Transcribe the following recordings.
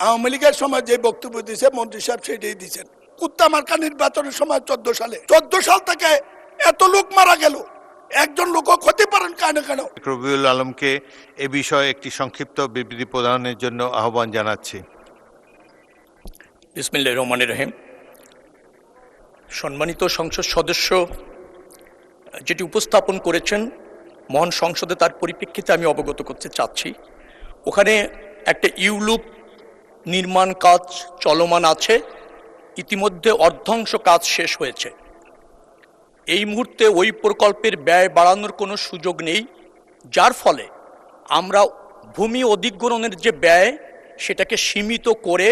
আওয়ামী লীগের সময় যে বক্তব্য দিয়েছে মন্ত্রী সাহেব সেটাই দিয়েছেন। কুত্তামার্কা নির্বাচনের সময় 14 সাল থেকে এত লোক মারা গেল, একজন লোকও ক্ষতি পারেন কেন? রবিউল আলমকে এ বিষয়ে একটি সংক্ষিপ্ত বিবৃতি প্রদানের জন্য আহ্বান জানাচ্ছি। বিসমিল্লাহির রহমানির রহিম। সম্মানিত সংসদ সদস্য যেটি উপস্থাপন করেছেন মহান সংসদে, তার পরিপ্রেক্ষিতে আমি অবগত করতে চাচ্ছি। ওখানে একটা ইউলুপ নির্মাণ কাজ চলমান আছে, ইতিমধ্যে অর্ধাংশ কাজ শেষ হয়েছে। এই মুহূর্তে ওই প্রকল্পের ব্যয় বাড়ানোর কোনো সুযোগ নেই, যার ফলে আমরা ভূমি অধিগ্রহণের যে ব্যয় সেটাকে সীমিত করে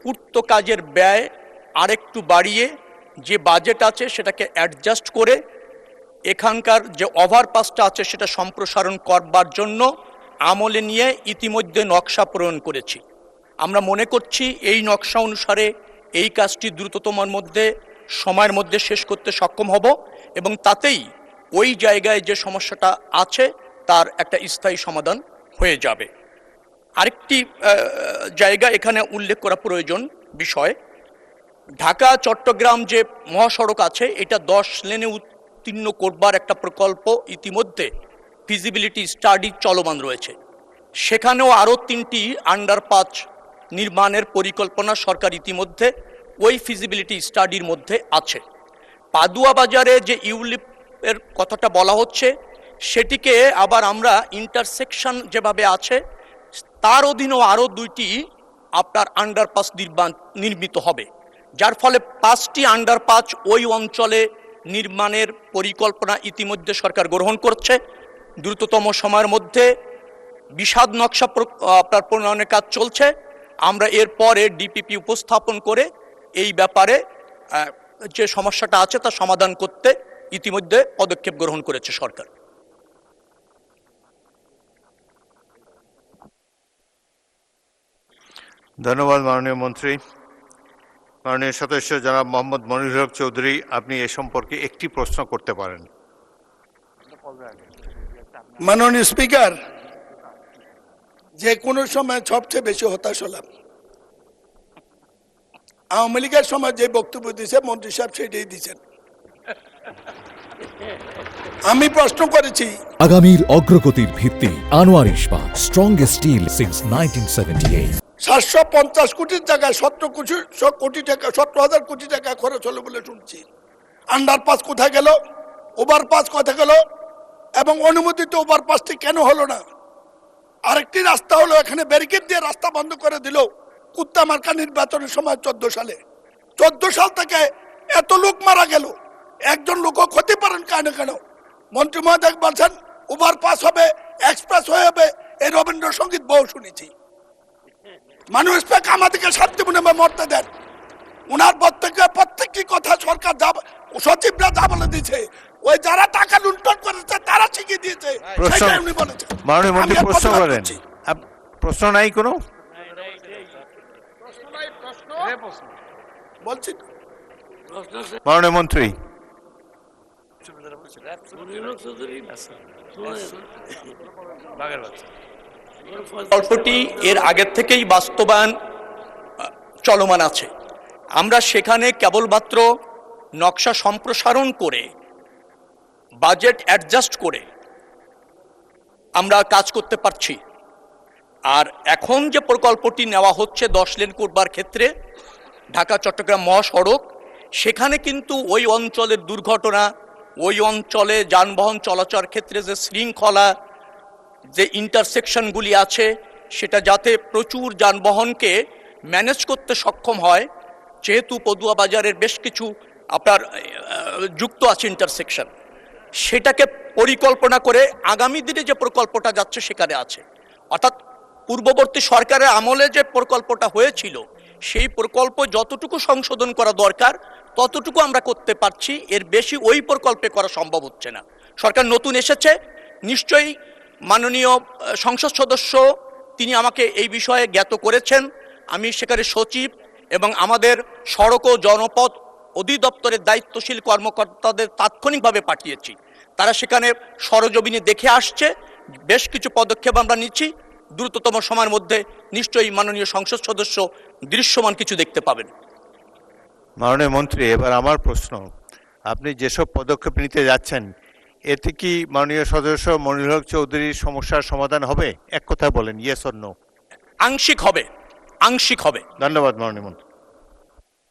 পূর্ত কাজের ব্যয় আরেকটু বাড়িয়ে যে বাজেট আছে সেটাকে অ্যাডজাস্ট করে এখানকার যে ওভারপাসটা আছে সেটা সম্প্রসারণ করবার জন্য আমলে নিয়ে ইতিমধ্যে নকশা প্রণয়ন করেছি। আমরা মনে করছি এই নকশা অনুসারে এই কাজটি দ্রুততম সময়ের মধ্যে শেষ করতে সক্ষম হব এবং তাতেই ওই জায়গায় যে সমস্যাটা আছে তার একটা স্থায়ী সমাধান হয়ে যাবে। আরেকটি জায়গা এখানে উল্লেখ করা প্রয়োজন বিষয়, ঢাকা চট্টগ্রাম যে মহাসড়ক আছে এটা 10 লেনে উত্তীর্ণ করবার একটা প্রকল্প ইতিমধ্যে ফিজিবিলিটি স্টাডি চলমান রয়েছে। সেখানেও আরও 3টি আন্ডারপাস নির্মাণের পরিকল্পনা সরকার ইতিমধ্যে ওই ফিজিবিলিটি স্টাডির মধ্যে আছে। পাদুয়া বাজারে যে ইউলিপের কথাটা বলা হচ্ছে সেটিকে আবার আমরা ইন্টারসেকশন যেভাবে আছে তার অধীনেও আরও 2টি আপনার আন্ডারপাস নির্মিত হবে, যার ফলে 5টি আন্ডারপাস ওই অঞ্চলে নির্মাণের পরিকল্পনা ইতিমধ্যে সরকার গ্রহণ করছে। দ্রুততম সময়ের মধ্যে বিশদ নকশা আপনার প্রণয়নের কাজ চলছে। আমরা এরপরে ডিপিপি উপস্থাপন করে এই ব্যাপারে যে সমস্যাটা আছে তা সমাধান করতে ইতিমধ্যে পদক্ষেপ গ্রহণ করেছে সরকার। ধন্যবাদ মাননীয় মন্ত্রী। মাননীয় সদস্য জনাব মোহাম্মদ মনিরুল হক চৌধুরী, আপনি এ সম্পর্কে একটি প্রশ্ন করতে পারেন। মাননীয় স্পিকার, যে কোনো সময় সবচেয়ে বেশি হতাশ হলাম। আওয়ামী লীগের সময় যে বক্তব্য দিয়েছে মন্ত্রী সাহেব সেটাই দিয়েছেন। আমি প্রশ্ন করেছি, আগামীর অগ্রগতির ভিত্তি আনোয়ার ইস্পাত, স্ট্রংগেস্ট স্টিল সিন্স 1978। 750 কোটির জায়গায় 17 কোটি টাকা, 17,000 কোটি টাকা খরচ হলো বলে শুনছি। আন্ডারপাস কোথায় গেল? ওভারপাস কোথায় গেল? এবং অনুমোদিত ওভারপাসটি কেন হলো না? আরেকটি রাস্তা হলো এখানে ব্যারিকেড দিয়ে রাস্তা বন্ধ করে দিল কুত্তামার্কা নির্বাচনের সময় 14 সালে। 14 সাল থেকে এত লোক মারা গেল, একজন লোকও ক্ষতি পারেন কেন? মন্ত্রী মহোদয় বলছেন ওভারপাস হবে, এক্সপ্রেস হয়ে হবে, এই রবীন্দ্রসঙ্গীত বহু শুনেছি। মানুষ আমাদেরকে শান্তি মনে মরতে দেন। ওনার প্রত্যেকটি কথা সরকার সচিবরা যা বলে দিয়েছে, ওই যারা টাকা লুণ্ঠন করেছে তারা শিখিয়ে দিয়েছে, সেটাই উনি বলেছেন। মাননীয় মন্ত্রী প্রশ্ন করেন। প্রশ্ন নাই কোনো? বলছি মাননীয় মন্ত্রী। প্রকল্পটি এর আগের থেকেই বাস্তবায়ন চলমান আছে। আমরা সেখানে কেবলমাত্র নকশা সম্প্রসারণ করে বাজেট অ্যাডজাস্ট করে আমরা কাজ করতে পারছি। আর এখন যে প্রকল্পটি নেওয়া হচ্ছে 10 লেন করবার ক্ষেত্রে ঢাকা চট্টগ্রাম মহাসড়ক, সেখানে কিন্তু ওই অঞ্চলের দুর্ঘটনা, ওই অঞ্চলে যানবাহন চলাচল ক্ষেত্রে যে শৃঙ্খলা, যে ইন্টারসেকশনগুলি আছে সেটা যাতে প্রচুর যানবাহনকে ম্যানেজ করতে সক্ষম হয়, যেহেতু পদুয়া বাজারের বেশ কিছু আপনার যুক্ত আছে ইন্টারসেকশন, সেটাকে পরিকল্পনা করে আগামী দিনে যে প্রকল্পটা যাচ্ছে সেখানে আছে। অর্থাৎ পূর্ববর্তী সরকারের আমলে যে প্রকল্পটা হয়েছিল সেই প্রকল্প যতটুকু সংশোধন করা দরকার ততটুকু আমরা করতে পারছি, এর বেশি ওই প্রকল্পে করা সম্ভব হচ্ছে না। সরকার নতুন এসেছে, নিশ্চয়ই মাননীয় সংসদ সদস্য তিনি আমাকে এই বিষয়ে জ্ঞাত করেছেন। আমি সেখানে সচিব এবং আমাদের সড়ক ও জনপথ অধিদপ্তরের দায়িত্বশীল কর্মকর্তাদের তাৎক্ষণিকভাবে পাঠিয়েছি। তারা সেখানে সরজমিনে দেখে আসছে, বেশ কিছু পদক্ষেপ আমরা নিচ্ছি। দ্রুততম সময়ের মধ্যে নিশ্চয়ই মাননীয় সংসদ সদস্য দৃশ্যমান কিছু দেখতে পাবেন। মাননীয় মন্ত্রী, এবার আমার প্রশ্ন, আপনি যেসব পদক্ষেপ নিতে যাচ্ছেন এতে কি মাননীয় সদস্য মনিরুল হক চৌধুরীর সমস্যার সমাধান হবে? এক কথায় বলেন, ইয়েস অর নো। আংশিক হবে, আংশিক হবে। ধন্যবাদ মাননীয় মন্ত্রী।